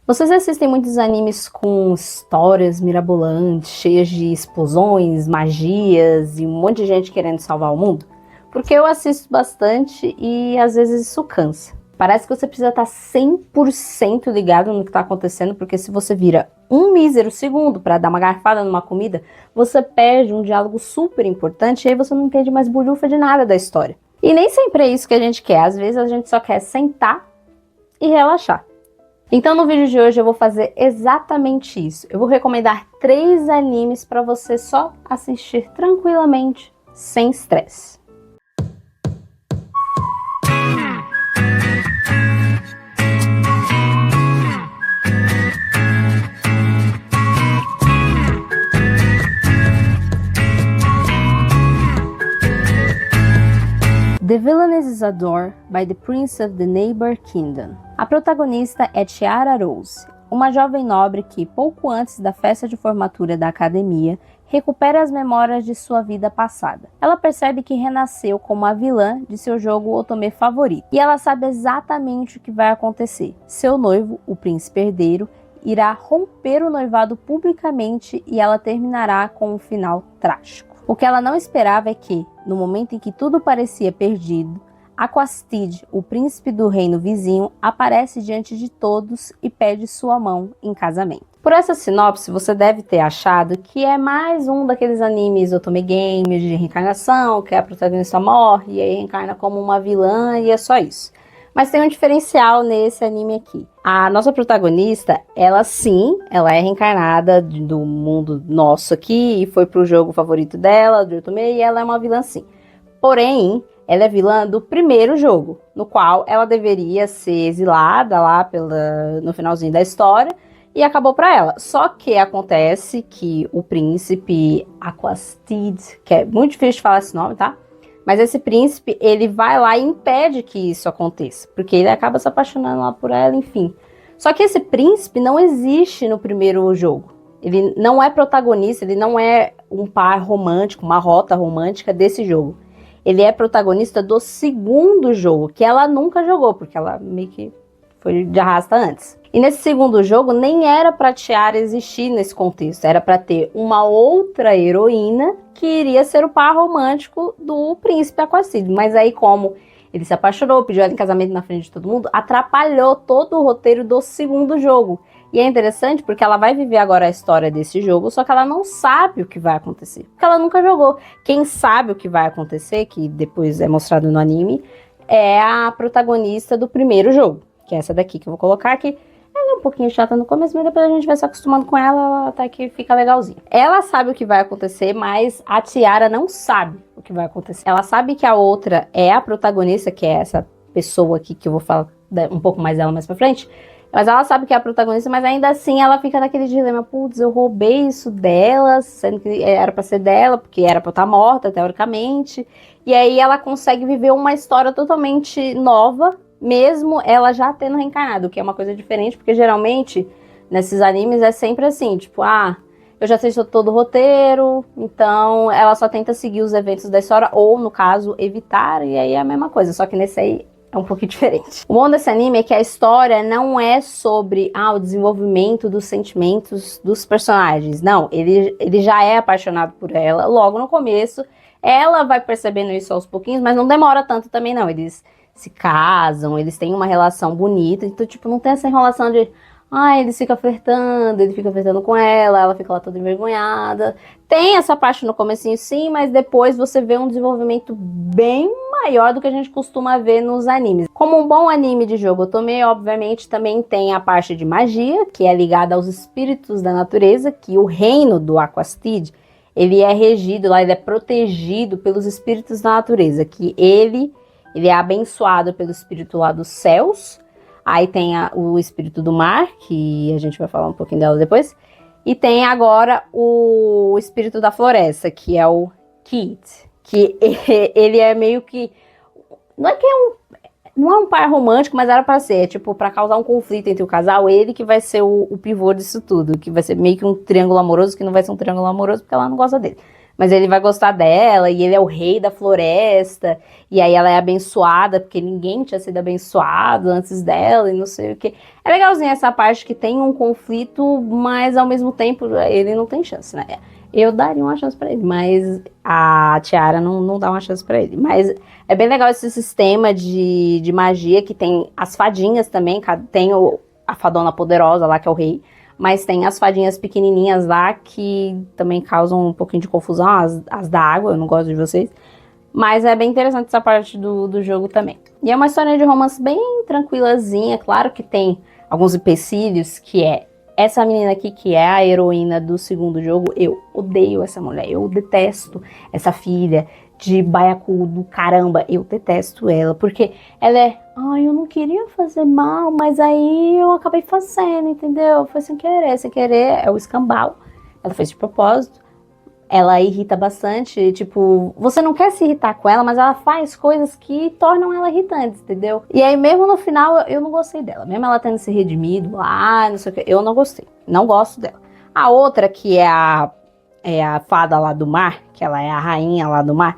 Vocês assistem muitos animes com histórias mirabolantes, cheias de explosões, magias e um monte de gente querendo salvar o mundo? Porque eu assisto bastante e às vezes isso cansa. Parece que você precisa estar 100% ligado no que está acontecendo, porque se você vira um mísero segundo para dar uma garfada numa comida, você perde um diálogo super importante e aí você não entende mais bulhufa de nada da história. E nem sempre é isso que a gente quer, às vezes a gente só quer sentar e relaxar. Então no vídeo de hoje eu vou fazer exatamente isso. Eu vou recomendar 3 animes para você só assistir tranquilamente, sem estresse. The Villain is Isadora, by the Prince of the Neighbor Kingdom. A protagonista é Tiara Rose, uma jovem nobre que, pouco antes da festa de formatura da academia, recupera as memórias de sua vida passada. Ela percebe que renasceu como a vilã de seu jogo otome favorito, e ela sabe exatamente o que vai acontecer. Seu noivo, o príncipe herdeiro, irá romper o noivado publicamente e ela terminará com um final trágico. O que ela não esperava é que, no momento em que tudo parecia perdido, Aquastid, o príncipe do reino vizinho, aparece diante de todos e pede sua mão em casamento. Por essa sinopse, você deve ter achado que é mais um daqueles animes otome game de reencarnação, que a protagonista morre e aí reencarna como uma vilã e é só isso. Mas tem um diferencial nesse anime aqui. A nossa protagonista, ela é reencarnada do mundo nosso aqui e foi pro jogo favorito dela, do otome, e ela é uma vilã sim. Porém, ela é vilã do primeiro jogo, no qual ela deveria ser exilada lá no finalzinho da história e acabou pra ela. Só que acontece que o príncipe Aquastid, que é muito difícil de falar esse nome, tá? Mas esse príncipe, ele vai lá e impede que isso aconteça, porque ele acaba se apaixonando lá por ela, enfim. Só que esse príncipe não existe no primeiro jogo. Ele não é protagonista, ele não é um par romântico, uma rota romântica desse jogo. Ele é protagonista do segundo jogo, que ela nunca jogou, porque ela meio que foi de arrasta antes. E nesse segundo jogo, nem era pra Tiara existir nesse contexto, era pra ter uma outra heroína que iria ser o par romântico do príncipe Aquastid. Mas aí, como ele se apaixonou, pediu ela em casamento na frente de todo mundo, atrapalhou todo o roteiro do segundo jogo. E é interessante porque ela vai viver agora a história desse jogo, só que ela não sabe o que vai acontecer, porque ela nunca jogou. Quem sabe o que vai acontecer, que depois é mostrado no anime, é a protagonista do primeiro jogo, que é essa daqui que eu vou colocar aqui. Ela é um pouquinho chata no começo, mas depois a gente vai se acostumando com ela até que fica legalzinha. Ela sabe o que vai acontecer, mas a Tiara não sabe o que vai acontecer. Ela sabe que a outra é a protagonista, que é essa pessoa aqui, que eu vou falar um pouco mais dela mais pra frente. Mas ela sabe que é a protagonista, mas ainda assim ela fica naquele dilema. Putz, eu roubei isso dela, sendo que era pra ser dela, porque era pra eu estar morta, teoricamente. E aí ela consegue viver uma história totalmente nova, mesmo ela já tendo reencarnado, o que é uma coisa diferente, porque geralmente nesses animes é sempre assim, tipo, eu já sei todo o roteiro, então ela só tenta seguir os eventos da história, ou no caso, evitar, e aí é a mesma coisa, só que nesse aí é um pouquinho diferente. O bom desse anime é que a história não é sobre o desenvolvimento dos sentimentos dos personagens. Não, ele já é apaixonado por ela logo no começo. Ela vai percebendo isso aos pouquinhos, mas não demora tanto também não. Eles se casam, eles têm uma relação bonita. Então, tipo, não tem essa enrolação de... ele fica flertando com ela fica lá toda envergonhada. Tem essa parte no comecinho sim, mas depois você vê um desenvolvimento bem maior do que a gente costuma ver nos animes. Como um bom anime de jogo otome, obviamente também tem a parte de magia, que é ligada aos espíritos da natureza, que o reino do Aquastid, ele é regido lá, ele é protegido pelos espíritos da natureza, que ele é abençoado pelo espírito lá dos céus. Aí tem o espírito do mar, que a gente vai falar um pouquinho dela depois. E tem agora o espírito da floresta, que é o Kit. Que ele é meio que... Não é um par romântico, mas era pra ser. Tipo, pra causar um conflito entre o casal, ele que vai ser o pivô disso tudo. Que vai ser meio que um triângulo amoroso, que não vai ser um triângulo amoroso, porque ela não gosta dele. Mas ele vai gostar dela, e ele é o rei da floresta, e aí ela é abençoada, porque ninguém tinha sido abençoado antes dela, e não sei o que. É legalzinho essa parte que tem um conflito, mas ao mesmo tempo ele não tem chance, né? Eu daria uma chance pra ele, mas a Tiara não dá uma chance pra ele. Mas é bem legal esse sistema de magia que tem as fadinhas também, tem a fadona poderosa lá, que é o rei, mas tem as fadinhas pequenininhas lá que também causam um pouquinho de confusão, as da água, eu não gosto de vocês. Mas é bem interessante essa parte do jogo também. E é uma história de romance bem tranquilazinha, claro que tem alguns empecilhos, que é essa menina aqui, que é a heroína do segundo jogo, eu odeio essa mulher, eu detesto essa filha de baiacu do caramba, eu detesto ela, porque ela é, ai, eu não queria fazer mal, mas aí eu acabei fazendo, entendeu? Foi sem querer, é o escambau, ela fez de propósito. Ela irrita bastante, tipo, você não quer se irritar com ela, mas ela faz coisas que tornam ela irritante, entendeu? E aí mesmo no final eu não gostei dela, mesmo ela tendo se redimido, não sei o que, eu não gostei, não gosto dela. A outra, que é a fada lá do mar, que ela é a rainha lá do mar,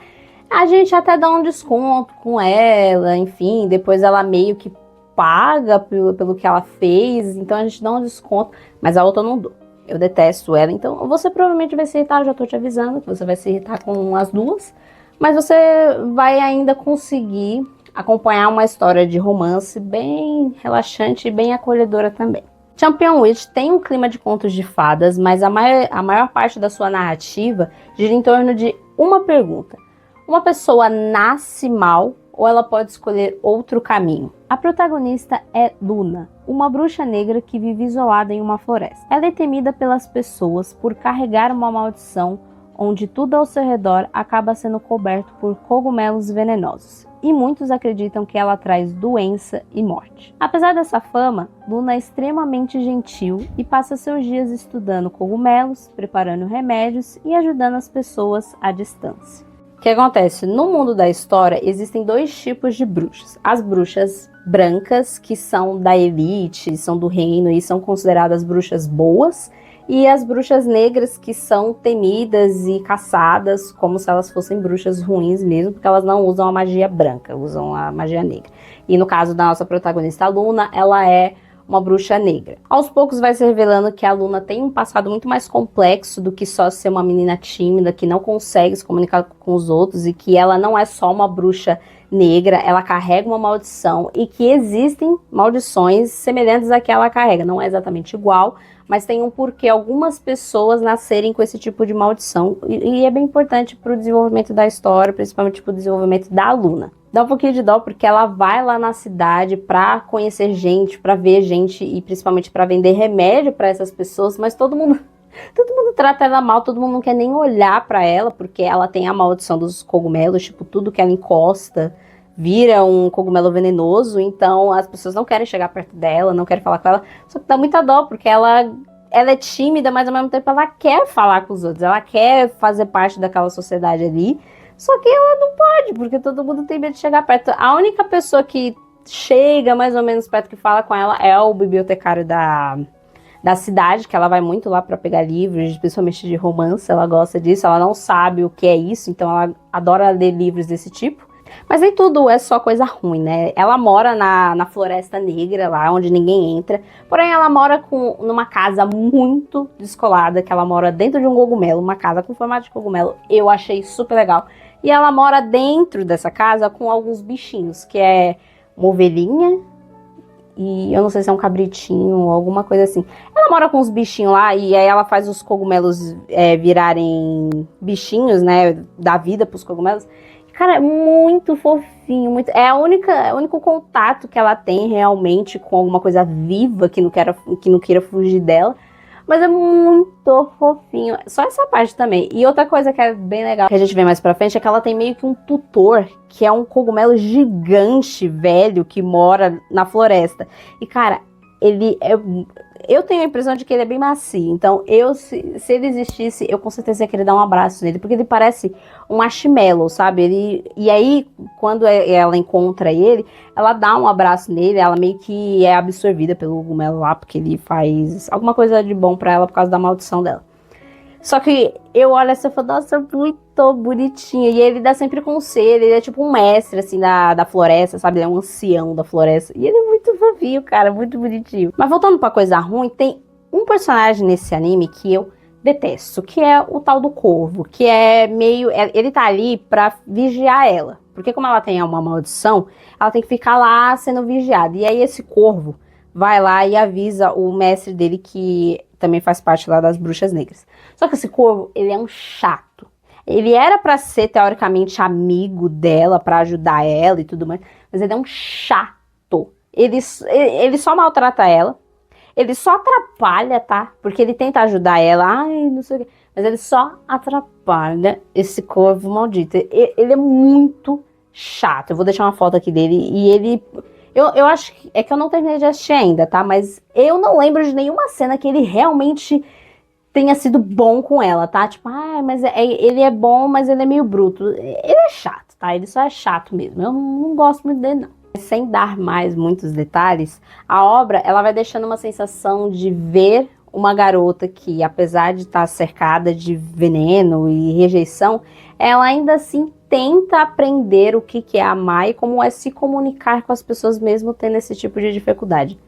a gente até dá um desconto com ela, enfim, depois ela meio que paga pelo que ela fez, então a gente dá um desconto, mas a outra eu não dou. Eu detesto ela, então você provavelmente vai se irritar, já tô te avisando que você vai se irritar com as duas, mas você vai ainda conseguir acompanhar uma história de romance bem relaxante e bem acolhedora também. Champion Witch tem um clima de contos de fadas, mas a maior parte da sua narrativa gira em torno de uma pergunta. Uma pessoa nasce mal ou ela pode escolher outro caminho? A protagonista é Luna, uma bruxa negra que vive isolada em uma floresta. Ela é temida pelas pessoas por carregar uma maldição onde tudo ao seu redor acaba sendo coberto por cogumelos venenosos. E muitos acreditam que ela traz doença e morte. Apesar dessa fama, Luna é extremamente gentil e passa seus dias estudando cogumelos, preparando remédios e ajudando as pessoas à distância. O que acontece? No mundo da história, existem dois tipos de bruxas. As bruxas brancas, que são da elite, são do reino e são consideradas bruxas boas, e as bruxas negras, que são temidas e caçadas como se elas fossem bruxas ruins mesmo, porque elas não usam a magia branca, usam a magia negra. E no caso da nossa protagonista, a Luna, ela é uma bruxa negra. Aos poucos vai se revelando que a Luna tem um passado muito mais complexo do que só ser uma menina tímida, que não consegue se comunicar com os outros, e que ela não é só uma bruxa negra, ela carrega uma maldição, e que existem maldições semelhantes à que ela carrega. Não é exatamente igual, mas tem um porquê algumas pessoas nascerem com esse tipo de maldição, e é bem importante para o desenvolvimento da história, principalmente para o desenvolvimento da Luna. Dá um pouquinho de dó porque ela vai lá na cidade pra conhecer gente, pra ver gente e principalmente pra vender remédio pra essas pessoas, mas todo mundo trata ela mal, todo mundo não quer nem olhar pra ela porque ela tem a maldição dos cogumelos, tipo, tudo que ela encosta vira um cogumelo venenoso, então as pessoas não querem chegar perto dela, não querem falar com ela, só que dá muita dó porque ela é tímida, mas ao mesmo tempo ela quer falar com os outros, ela quer fazer parte daquela sociedade ali. Só que ela não pode, porque todo mundo tem medo de chegar perto. A única pessoa que chega mais ou menos perto, que fala com ela, é o bibliotecário da cidade, que ela vai muito lá para pegar livros, principalmente de romance, ela gosta disso, ela não sabe o que é isso, então ela adora ler livros desse tipo. Mas nem tudo é só coisa ruim, né? Ela mora na Floresta Negra, lá onde ninguém entra, porém ela mora numa casa muito descolada, que ela mora dentro de um cogumelo, uma casa com formato de cogumelo. Eu achei super legal. E ela mora dentro dessa casa com alguns bichinhos, que é uma ovelhinha e eu não sei se é um cabritinho ou alguma coisa assim. Ela mora com os bichinhos lá e aí ela faz os cogumelos virarem bichinhos, né? Dá vida pros cogumelos. Cara, é muito fofinho, muito... o único contato que ela tem realmente com alguma coisa viva que não queira fugir dela. Mas é muito fofinho. Só essa parte também. E outra coisa que é bem legal, que a gente vê mais pra frente, é que ela tem meio que um tutor, que é um cogumelo gigante, velho, que mora na floresta. E, cara, eu tenho a impressão de que ele é bem macio. Então, se ele existisse, eu com certeza ia querer dar um abraço nele. Porque ele parece um marshmallow, sabe? E aí, quando ela encontra ele, ela dá um abraço nele. Ela meio que é absorvida pelo cogumelo lá, porque ele faz alguma coisa de bom pra ela por causa da maldição dela. Só que eu olho assim e falo, nossa, muito bonitinho. E ele dá sempre conselho, ele é tipo um mestre, assim, da floresta, sabe? Ele é um ancião da floresta. E ele é muito fofinho, cara, muito bonitinho. Mas voltando pra coisa ruim, tem um personagem nesse anime que eu detesto, que é o tal do corvo, que é meio... Ele tá ali pra vigiar ela. Porque como ela tem uma maldição, ela tem que ficar lá sendo vigiada. E aí esse corvo vai lá e avisa o mestre dele, que também faz parte lá das bruxas negras. Só que esse corvo, ele é um chato. Ele era pra ser, teoricamente, amigo dela, pra ajudar ela e tudo mais, mas ele é um chato. Ele só maltrata ela, ele só atrapalha, tá? Porque ele tenta ajudar ela, ai, não sei o quê, mas ele só atrapalha esse corvo maldito. Ele é muito chato. Eu vou deixar uma foto aqui dele e ele... Eu acho que é que eu não terminei de assistir ainda, tá? Mas eu não lembro de nenhuma cena que ele realmente tenha sido bom com ela, tá? Tipo, mas ele é bom, mas ele é meio bruto. Ele é chato, tá? Ele só é chato mesmo. Eu não gosto muito dele, não. Sem dar mais muitos detalhes, a obra ela vai deixando uma sensação de ver uma garota que, apesar de estar cercada de veneno e rejeição, ela ainda assim tenta aprender o que é amar e como é se comunicar com as pessoas mesmo tendo esse tipo de dificuldade.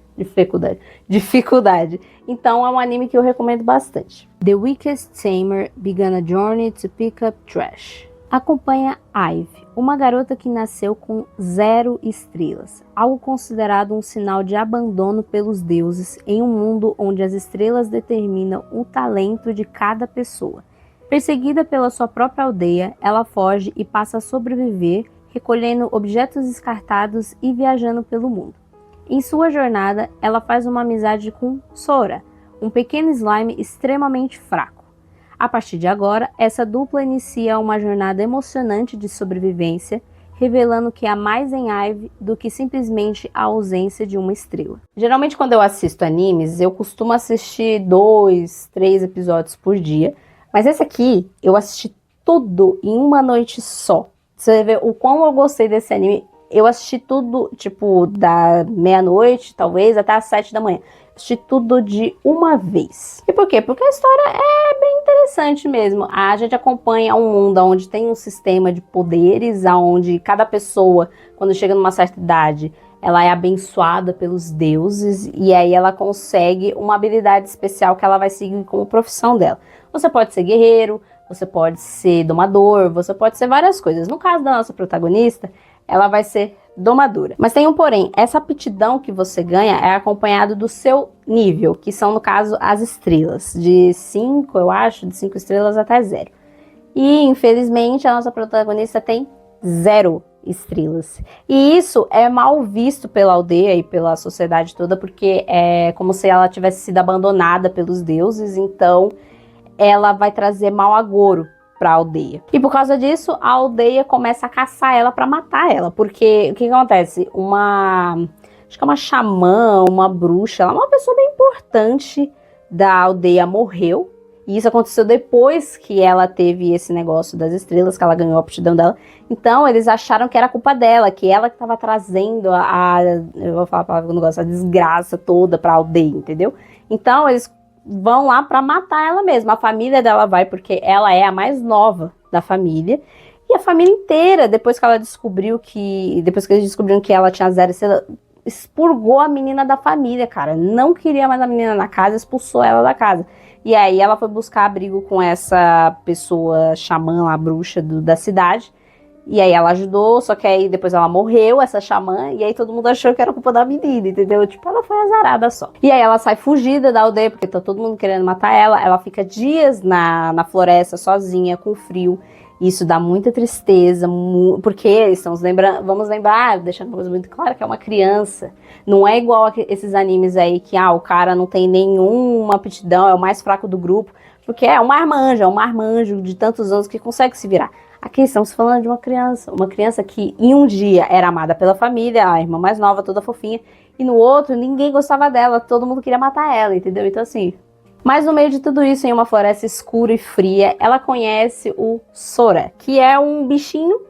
Então é um anime que eu recomendo bastante. The Weakest Tamer began a journey to pick up trash. Acompanha Ivy, uma garota que nasceu com 0 estrelas, algo considerado um sinal de abandono pelos deuses em um mundo onde as estrelas determinam o talento de cada pessoa. Perseguida pela sua própria aldeia, ela foge e passa a sobreviver, recolhendo objetos descartados e viajando pelo mundo. Em sua jornada, ela faz uma amizade com Sora, um pequeno slime extremamente fraco. A partir de agora, essa dupla inicia uma jornada emocionante de sobrevivência, revelando que há mais em Ivy do que simplesmente a ausência de uma estrela. Geralmente, quando eu assisto animes, eu costumo assistir 2, 3 episódios por dia, mas esse aqui eu assisti tudo em uma noite só. Você vê o quão eu gostei desse anime. Eu assisti tudo, tipo, da meia-noite, talvez, até as 7 da manhã. Assisti tudo de uma vez. E por quê? Porque a história é bem interessante mesmo. A gente acompanha um mundo onde tem um sistema de poderes, onde cada pessoa, quando chega numa certa idade, ela é abençoada pelos deuses, e aí ela consegue uma habilidade especial que ela vai seguir como profissão dela. Você pode ser guerreiro, você pode ser domador, você pode ser várias coisas. No caso da nossa protagonista, ela vai ser domadora. Mas tem um porém, essa aptidão que você ganha é acompanhado do seu nível, que são, no caso, as estrelas. De 5, eu acho, de 5 estrelas até 0. E, infelizmente, a nossa protagonista tem 0 estrelas. E isso é mal visto pela aldeia e pela sociedade toda, porque é como se ela tivesse sido abandonada pelos deuses, então ela vai trazer mau agouro para a aldeia. E por causa disso, a aldeia começa a caçar ela para matar ela, porque o que acontece? Acho que é uma xamã, uma bruxa, ela é uma pessoa bem importante da aldeia, morreu. E isso aconteceu depois que ela teve esse negócio das estrelas, que ela ganhou a aptidão dela. Então, eles acharam que era culpa dela, que ela que estava trazendo eu vou falar a palavra que eu não gosto, a desgraça toda para a aldeia, entendeu? Então, eles vão lá para matar ela mesma. A família dela vai porque ela é a mais nova da família. E a família inteira, depois que eles descobriram que ela tinha 0 estrelas, expurgou a menina da família, cara. Não queria mais a menina na casa, expulsou ela da casa. E aí ela foi buscar abrigo com essa pessoa xamã, a bruxa da cidade. E aí ela ajudou, só que aí depois ela morreu, essa xamã, e aí todo mundo achou que era culpa da menina, entendeu? Tipo, ela foi azarada só. E aí ela sai fugida da aldeia, porque tá todo mundo querendo matar ela. Ela fica dias na floresta, sozinha, com frio. Isso dá muita tristeza, porque estamos lembrando, vamos lembrar, deixando uma coisa muito clara, que é uma criança. Não é igual a esses animes aí que o cara não tem nenhuma aptidão, é o mais fraco do grupo, porque é um marmanjo de tantos anos que consegue se virar. Aqui estamos falando de uma criança que em um dia era amada pela família, a irmã mais nova, toda fofinha, e no outro ninguém gostava dela, todo mundo queria matar ela, entendeu? Então assim... Mas no meio de tudo isso, em uma floresta escura e fria, ela conhece o Sora, que é um bichinho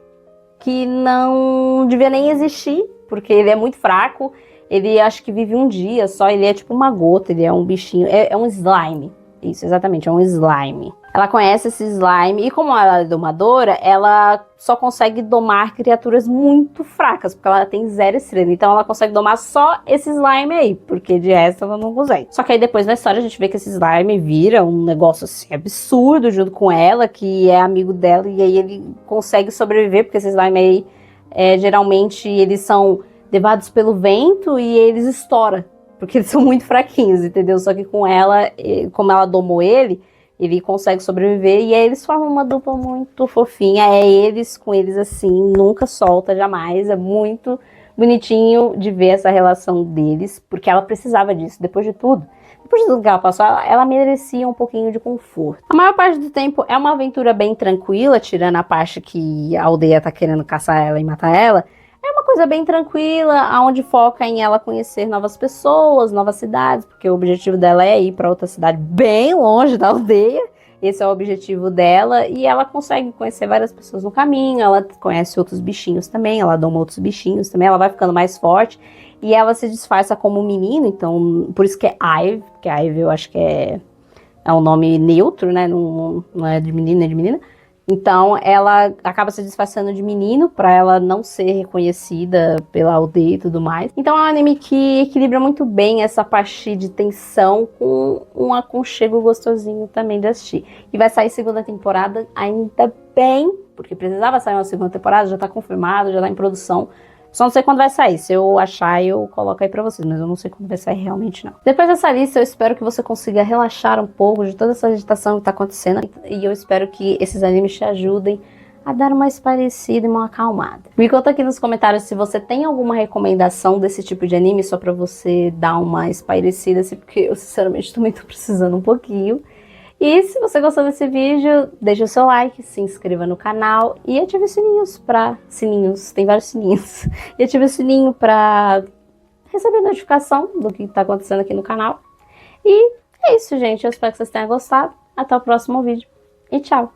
que não devia nem existir, porque ele é muito fraco, ele acho que vive um dia só, ele é tipo uma gota, ele é um bichinho, é um slime. Isso, exatamente, é um slime. Ela conhece esse slime e como ela é domadora, ela só consegue domar criaturas muito fracas, porque ela tem 0 estrela. Então ela consegue domar só esse slime aí, porque de resto ela não consegue. Só que aí depois na história a gente vê que esse slime vira um negócio assim absurdo junto com ela, que é amigo dela, e aí ele consegue sobreviver, porque esse slime aí, geralmente eles são levados pelo vento e eles estouram, porque eles são muito fraquinhos, entendeu? Só que com ela, como ela domou ele consegue sobreviver e aí eles formam uma dupla muito fofinha. É eles com eles assim, nunca solta, jamais. É muito bonitinho de ver essa relação deles, porque ela precisava disso, depois de tudo. Depois de tudo que ela passou, ela merecia um pouquinho de conforto. A maior parte do tempo é uma aventura bem tranquila, tirando a parte que a aldeia tá querendo caçar ela e matar ela. É uma coisa bem tranquila, onde foca em ela conhecer novas pessoas, novas cidades, porque o objetivo dela é ir para outra cidade bem longe da aldeia. Esse é o objetivo dela e ela consegue conhecer várias pessoas no caminho, ela conhece outros bichinhos também, ela doma outros bichinhos também, ela vai ficando mais forte e ela se disfarça como menino, então por isso que é Ive, porque Ive eu acho que é um nome neutro, né? Não é de menino nem de menina. Então ela acaba se disfarçando de menino pra ela não ser reconhecida pela aldeia e tudo mais. Então é um anime que equilibra muito bem essa parte de tensão com um aconchego gostosinho também de assistir. E vai sair segunda temporada, ainda bem, porque precisava sair uma segunda temporada, já tá confirmado, já tá em produção. Só não sei quando vai sair. Se eu achar, eu coloco aí pra vocês. Mas eu não sei quando vai sair realmente, não. Depois dessa lista, eu espero que você consiga relaxar um pouco de toda essa agitação que tá acontecendo. E eu espero que esses animes te ajudem a dar uma esparecida e uma acalmada. Me conta aqui nos comentários se você tem alguma recomendação desse tipo de anime, só pra você dar uma espairecida, assim, porque eu sinceramente também tô precisando um pouquinho. E se você gostou desse vídeo, deixa o seu like, se inscreva no canal e ative os sininhos pra... Sininhos, tem vários sininhos. E ative o sininho pra receber notificação do que tá acontecendo aqui no canal. E é isso, gente. Eu espero que vocês tenham gostado. Até o próximo vídeo. E tchau!